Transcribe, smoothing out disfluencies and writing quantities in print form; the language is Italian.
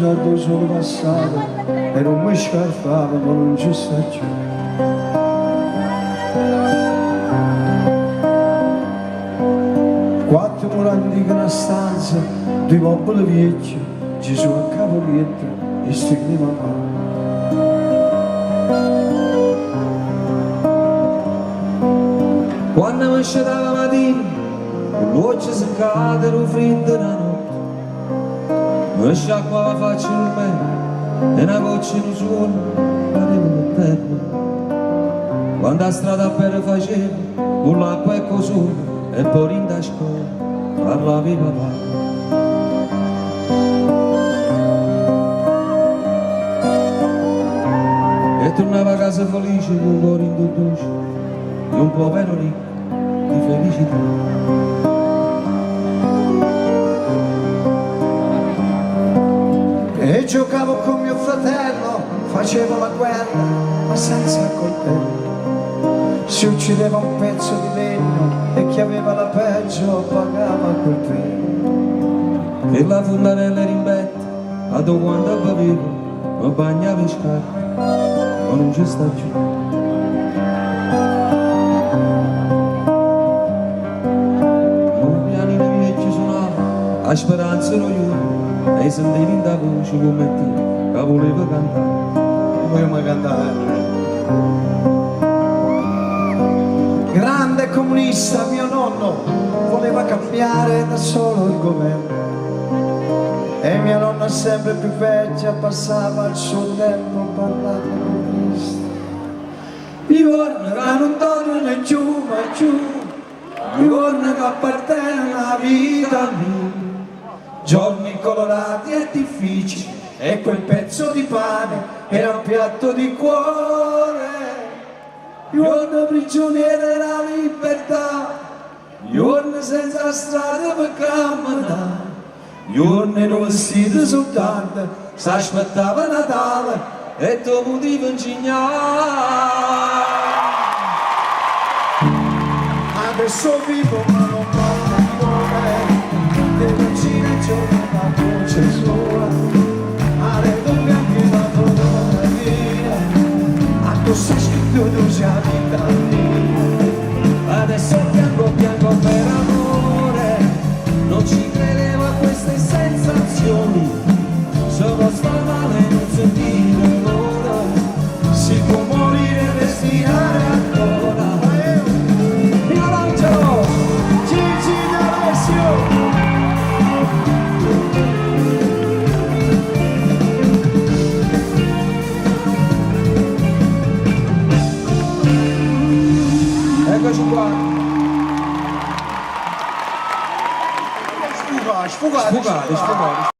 soldi sono passati e non mi scarfavo, ma non ci sta più. Quattro muranti che una stanza, due mobili vecchi, ci sono a capo dietro e sti clima qua. Quando mi scendeva la mattina, l'occhio si cade, lo freddo della notte, mi sciacqua la faccia in me e una goccia in suolo, arrivo per terra. Quando la strada per faceva, con l'acqua e col sole, e poi in da scuola, parlavi papà. E tornava a casa felice, con un cuore in dolce, e un povero ricco di felicità. E giocavo con mio fratello, facevo la guerra, ma senza coltello. Si uccideva un pezzo di legno e chi aveva la peggio pagava quel pegno. E la fontanella era in vetta, a dove quando bevevo, mi bagnavo in scarpe, ma non ci sta più. A speranza lo io e sentivi in da voce come te che voleva cantare. Vogliamo cantare. Grande comunista mio nonno voleva cambiare da solo il governo e mia nonna sempre più vecchia passava il suo tempo parlando con Cristo. I giorni che non tornano giù ma giù, i giorni che appartengono alla vita mia. Giorni colorati e difficili e quel pezzo di pane era un piatto di cuore. Giorni prigionieri della libertà, giorni senza strada per camminare, giorni non vestiti soltanto, si aspettava Natale e tu potevi ingegnare. Adesso vivo ma non posso vivere, le vicine giorno la voce sola, adesso bianchi la fotografia, addosso è scritto tu sia vita mia. Adesso bianco per amore, non ci credevo a queste sensazioni, solo sta male non sentire l'ora, si può morire e respirare ancora. Io lancio Gigi D'Alessio. Eccoci qua. Sfugati.